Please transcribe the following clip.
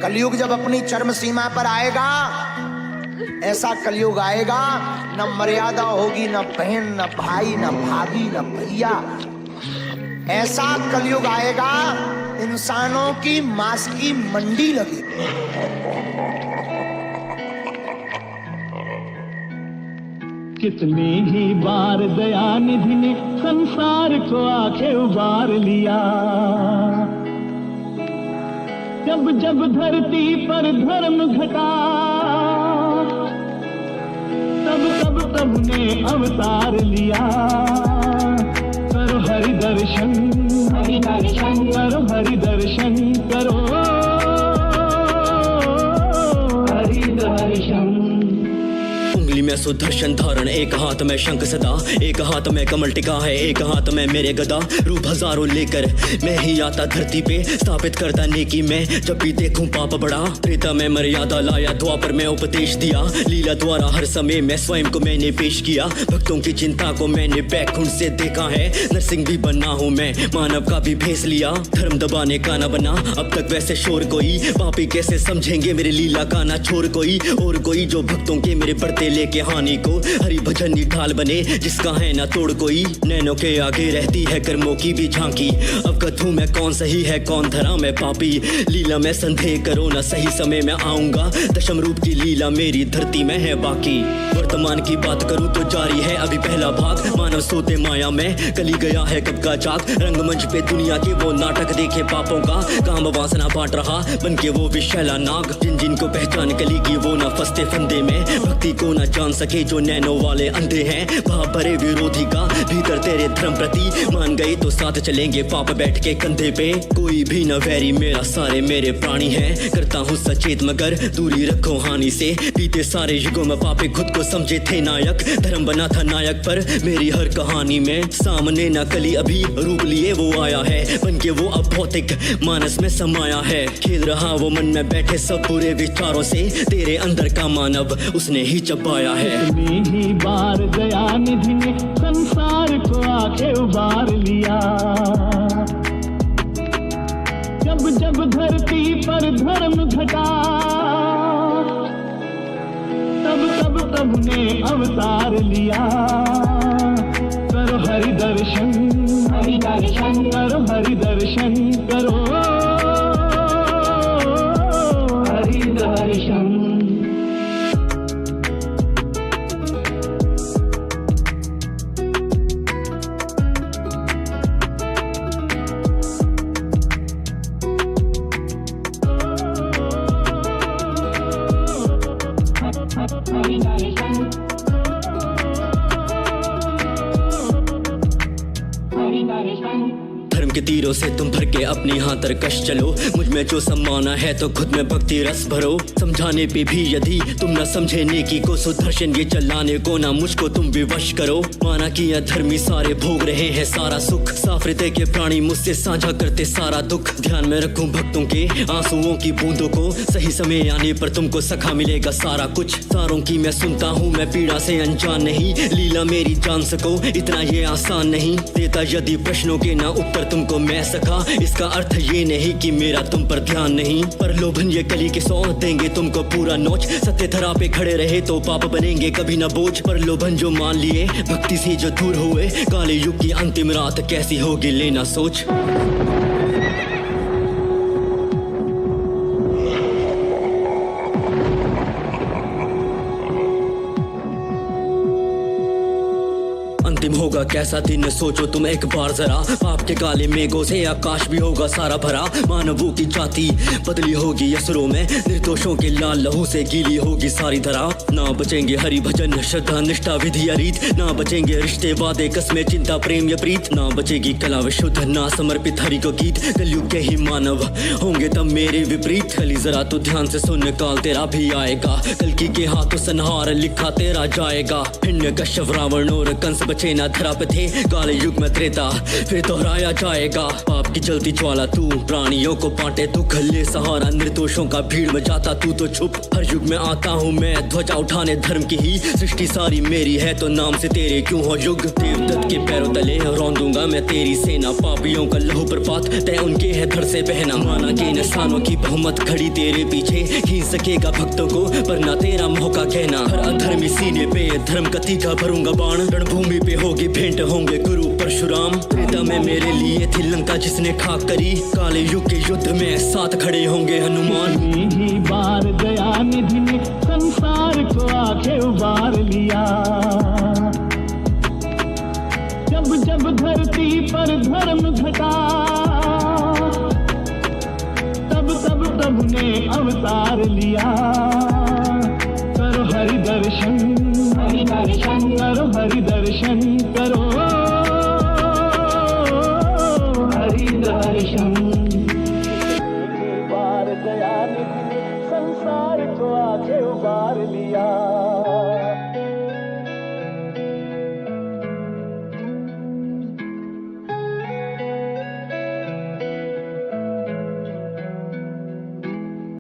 कलयुग जब अपनी चरम सीमा पर आएगा, ऐसा कलयुग आएगा, न मर्यादा होगी, न बहन, न भाई, न भाभी, न भैया। ऐसा कलयुग आएगा, इंसानों की मांस की मंडी लगेगी। कितनी ही बार दयानिधि ने संसार को आके उबार लिया। जब जब धरती पर धर्म घटा, तब ने अवतार लिया। करो हरि दर्शन, करो हरि दर्शन, करो हरि दर्शन। उंगली में सुदर्शन धारण, एक हाथ में शंख सदा, एक हाथ में कमल टिका है, एक हाथ में मेरे गदा। रूप हजारों लेकर मैं ही आता धरती पे, स्थापित करता नेकी में जब भी देखूं पाप बड़ा। त्रेता में मर्यादा लाया, द्वापर में उपदेश दिया। लीला द्वारा हर समय में स्वयं को मैंने पेश किया। भक्तों की चिंता को मैंने बैकुंठ से देखा है। नरसिंह भी बना हूँ मैं, मानव का भी भेस लिया। धर्म दबाने का ना बना अब तक वैसे शोर कोई, पापी कैसे समझेंगे मेरी लीला का ना छोर कोई। और कोई जो भक्तों के मेरे बढ़ते लेके हानि को, हरि भजन ढाल बने जिसका है ना तोड़ कोई। नैनों के आगे रहती है कर्मों की भी झांकी, अवगत हूँ मैं कौन सही है कौन धरा मैं पापी। लीला में संदेह करो ना, सही समय में आऊंगा। दशम रूप की लीला मेरी धरती में है बाकी। वर्तमान की बात करूँ तो जारी है अभी पहला भाग। मानव सोते माया में, कली गया है कब का जाग। रंगमंच पे दुनिया के वो नाटक देखे पापों का, काम वासना बांट रहा बन के वो विशैला नाग। जिन जिनको पहचान कली की वो ना फंसते फंदे में, भक्ति को ना जान सके जो नैनो वाले अंधे हैं। भाव भरे विरोधी का भीतर तेरे धर्म प्रति, मान गए तो साथ चलेंगे पाप बैठ के कंधे पे। कोई भी न वैरी मेरा, सारे मेरे प्राणी हैं। करता हूँ सचेत मगर दूरी रखो हानि से। बीते सारे युगों में पापे खुद को समझे थे नायक, धर्म बना था नायक पर मेरी हर कहानी में। सामने ना कली अभी रूप लिए वो आया है, बन के वो अब भौतिक मानस में समाया है। खेल रहा वो मन में बैठे सब बुरे विचारों से, तेरे अंदर का मानव उसने ही चबाया है। कितनी ही बार दयानिधि ने संसार को आके उबार लिया। जब जब धरती पर धर्म घटा, तब ने अवतार लिया। करो हरि दर्शन, करो हरि दर्शन, करो हरि दर्शन। धर्म के तीरों से तुम भर के अपनी हाथ तरकश चलो। मुझ में जो सम्माना है तो खुद में भक्ति रस भरो। समझाने पे भी यदि तुम न समझे नेकी को, सुदर्शन ये चलाने को ना मुझको तुम विवश करो। माना कि अधर्मी सारे भोग रहे हैं सारा सुख, साफ हृदय के प्राणी मुझसे साझा करते सारा दुख। ध्यान में रखूं भक्तों के आंसुओं की बूंदों को, सही समय आने पर तुमको सखा मिलेगा सारा कुछ। सारों की मैं सुनता हूँ, मैं पीड़ा से अनजान नहीं। लीला मेरी जान सको इतना ये आसान नहीं। देता यदि प्रश्नों के ना उत्तर तुमको मैं सखा, इसका अर्थ ये नहीं कि मेरा तुम पर ध्यान नहीं। पर लोभन ये कली के सौ देंगे तुमको पूरा नोच। सत्य धरा पे खड़े रहे तो पाप बनेंगे कभी ना बोझ। पर लोभन जो मान लिए भक्ति से जो दूर हुए, काले युग की अंतिम रात कैसी होगी लेना सोच। अंतिम होगा कैसा दिन सोचो तुम एक बार जरा। पाप के काले मेघों से आकाश भी होगा सारा भरा। मानवों की जाति बदली होगी असुरों में, निर्दोषों के लाल लहू से गीली होगी सारी धरा। ना बचेंगे हरि भजन श्रद्धा निष्ठा विधि रीत, ना बचेंगे रिश्ते वादे कस्में चिंता प्रेम या प्रीत। ना बचेगी कला विशुद्ध ना समर्पित हरि को गीत। कलयुग के ही मानव होंगे तब मेरे विपरीत। कली जरा तू ध्यान से सुन, काल तेरा भी आएगा। कल्कि के हाथों संहार लिखा तेरा जाएगा। हिरण्यकश्यप रावण और कंस बचे ना धरा धरा पे थे काले युग में त्रेता, फिर दोहराया जाएगा पाप की जलती ज्वाला। तू प्राणियों को बांटे दुख, ले सहारा निर्दोषों का, भीड़ में जाता तू तो छुप। हर युग में आता हूँ मैं ध्वजा उठाने धर्म की ही, सृष्टि सारी मेरी है तो नाम से तेरे क्यों हो युग। देवदत्त के पैरों तले रौंदूंगा मैं तेरी सेना, पापियों का लहू प्रपात तय उनके है धड़ से बहना। माना के इंसानों की बहुमत खड़ी तेरे पीछे, खींच सकेगा भक्तों को पर ना तेरा मौका कहना। हर अधर्मी सीने पे धर्म का तीखा भरूंगा बाण, रणभूमि पे होगी भेंट होंगे गुरु परशुराम। त्रेता में मेरे लिए थी लंका जिसने खाक करी, काले युग के युद्ध में साथ खड़े होंगे हनुमान। ही बार दया निधि ने संसार को आके उबार लिया, जब जब धरती पर धर्म घटा तब तब तब ने अवतार लिया। करो हरि दर्शन, हरि दर्शन करो, हरि दर्शन करो, हरि दर्शन। बार दया निधि ने संसार को आके उबार लिया,